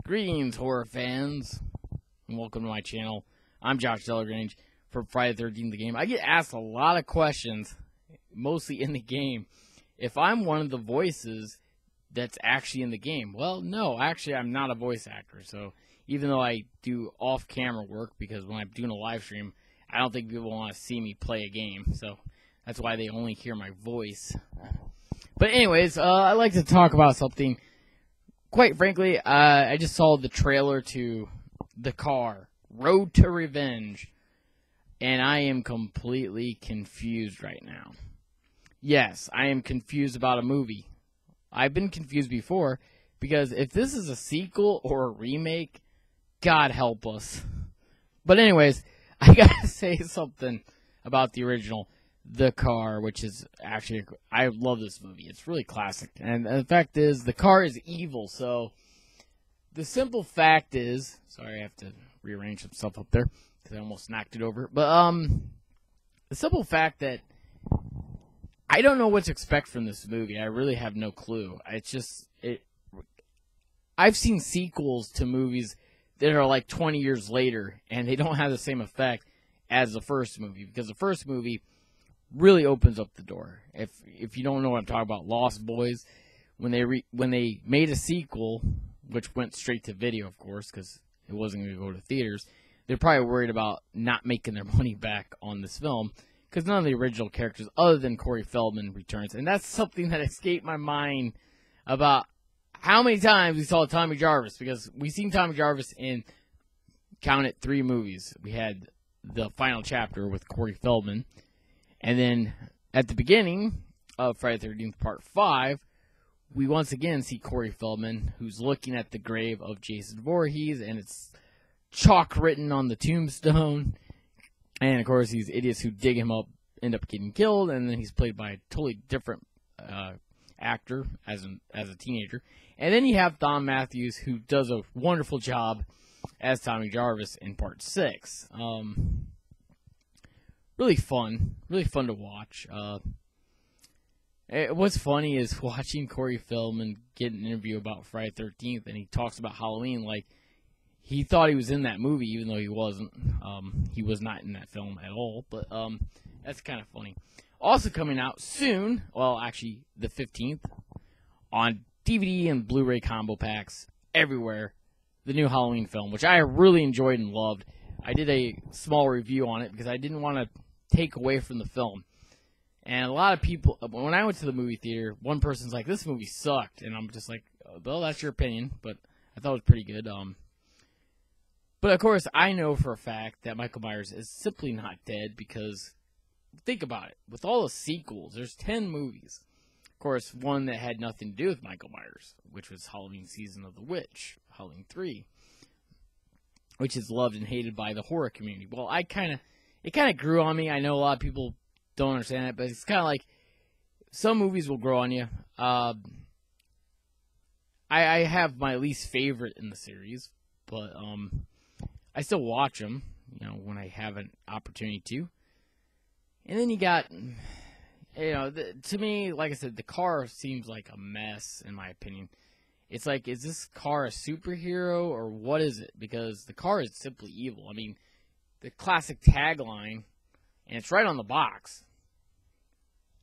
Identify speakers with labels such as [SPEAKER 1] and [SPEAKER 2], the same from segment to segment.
[SPEAKER 1] Greetings, horror fans, and welcome to my channel. I'm Josh Delagrange from Friday the 13th, the game. I get asked a lot of questions, mostly in the game, if I'm one of the voices that's actually in the game. Well, no, actually, I'm not a voice actor. So even though I do off-camera work, because when I'm doing a live stream, I don't think people want to see me play a game. So that's why they only hear my voice. But anyways, I'd like to talk about something. Quite frankly, I just saw the trailer to The Car, Road to Revenge, and I am completely confused right now. Yes, I am confused about a movie. I've been confused before, because if this is a sequel or a remake, God help us. But anyways, I gotta say something about the original The Car, which is actually, I love this movie. It's really classic. And the fact is, The Car is evil. So the simple fact is, sorry, I have to rearrange some stuff up there because I almost knocked it over. But the simple fact that I don't know what to expect from this movie. I really have no clue. It's just, I've seen sequels to movies that are like 20 years later, and they don't have the same effect as the first movie, because the first movie really opens up the door. If you don't know what I'm talking about, Lost Boys, when they made a sequel, which went straight to video, of course, because it wasn't going to go to theaters, they're probably worried about not making their money back on this film, because none of the original characters, other than Corey Feldman, returns. And that's something that escaped my mind about how many times we saw Tommy Jarvis, because we've seen Tommy Jarvis in, count it, 3 movies. We had the final chapter with Corey Feldman, and then at the beginning of Friday the 13th Part 5, we once again see Corey Feldman, who's looking at the grave of Jason Voorhees, and it's chalk written on the tombstone. And, of course, these idiots who dig him up end up getting killed, and then he's played by a totally different actor as a teenager. And then you have Thom Matthews, who does a wonderful job as Tommy Jarvis in Part 6. Really fun to watch. What's funny is watching Corey Feldman get an interview about Friday the 13th, and he talks about Halloween like he thought he was in that movie, even though he wasn't. He was not in that film at all, but that's kind of funny. Also coming out soon, well, actually the 15th, on DVD and Blu-ray combo packs everywhere, the new Halloween film, which I really enjoyed and loved. I did a small review on it because I didn't want to take away from the film. And a lot of people, when I went to the movie theater, one person's like, this movie sucked. And I'm just like, well, that's your opinion, but I thought it was pretty good. But of course, I know for a fact that Michael Myers is simply not dead, because think about it. With all the sequels, there's 10 movies. Of course, one that had nothing to do with Michael Myers, which was Halloween Season of the Witch, Halloween 3, which is loved and hated by the horror community. Well, it kind of grew on me. I know a lot of people don't understand it, but it's kind of like some movies will grow on you. I have my least favorite in the series, but I still watch them, when I have an opportunity to. And then you got, to me, like I said, The Car seems like a mess, in my opinion. It's like, is this car a superhero, or what is it? Because The Car is simply evil. I mean, the classic tagline, and it's right on the box.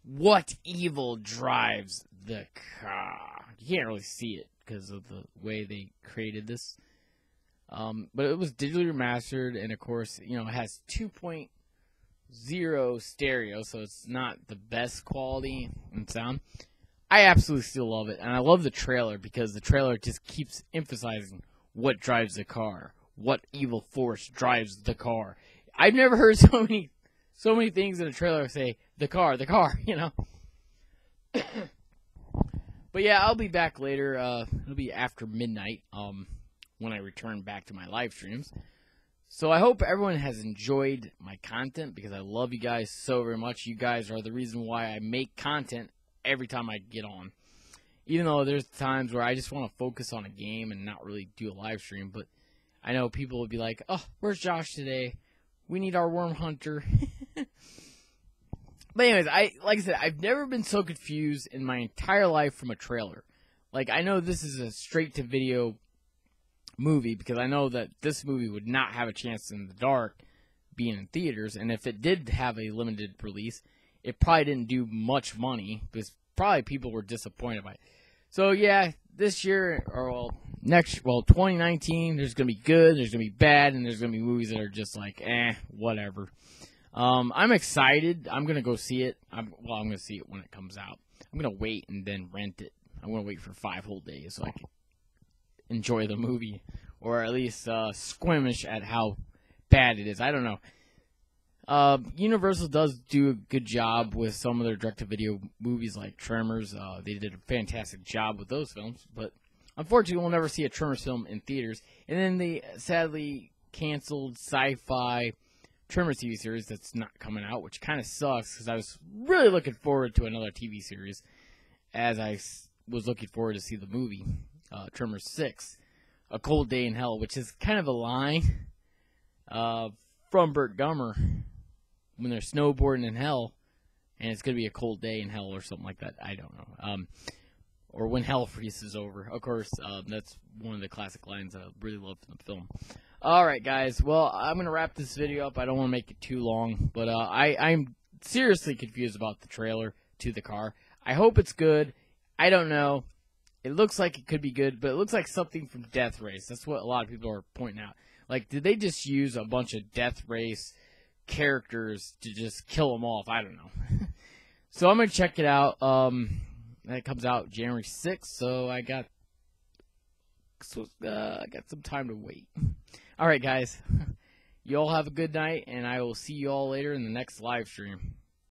[SPEAKER 1] What evil drives the car? You can't really see it because of the way they created this. But it was digitally remastered, and of course, it has 2.0 stereo, so it's not the best quality in sound. I absolutely still love it, and I love the trailer, because the trailer just keeps emphasizing what drives the car. What evil force drives the car? I've never heard so many things in a trailer say, the car, But yeah, I'll be back later. It'll be after midnight, when I return back to my live streams. So I hope everyone has enjoyed my content, because I love you guys so very much. You guys are the reason why I make content every time I get on. Even though there's times where I just want to focus on a game and not really do a live stream, but I know people will be like, oh, where's Josh today? We need our worm hunter. But anyways, like I said, I've never been so confused in my entire life from a trailer. Like, I know this is a straight-to-video movie, because I know that this movie would not have a chance in the dark being in theaters, and if it did have a limited release, it probably didn't do much money because probably people were disappointed by it. So yeah, this year, or 2019, there's gonna be good, there's gonna be bad, and there's gonna be movies that are just like, whatever. I'm excited. I'm gonna go see it. I'm gonna see it when it comes out. I'm gonna wait and then rent it. I'm gonna wait for 5 whole days so I can enjoy the movie, or at least squirmish at how bad it is. I don't know. Universal does do a good job with some of their direct-to-video movies like Tremors. They did a fantastic job with those films, but unfortunately we'll never see a Tremors film in theaters. And then they sadly canceled Sci-Fi Tremors TV series that's not coming out, which kind of sucks because I was really looking forward to another TV series, as I was looking forward to see the movie Tremors 6, A Cold Day in Hell, which is kind of a line from Burt Gummer when they're snowboarding in hell, and it's going to be a cold day in hell or something like that. I don't know. Or when hell freezes over. Of course, that's one of the classic lines that I really love from the film. Alright, guys. Well, I'm going to wrap this video up. I don't want to make it too long, but I'm seriously confused about the trailer to the car. I hope it's good. I don't know. It looks like it could be good, but it looks like something from Death Race. That's what a lot of people are pointing out. Like, did they just use a bunch of Death Race characters to just kill them off? I don't know. So I'm going to check it out. That comes out January 6th, so I got some time to wait. All right, guys. You all have a good night, and I will see you all later in the next live stream.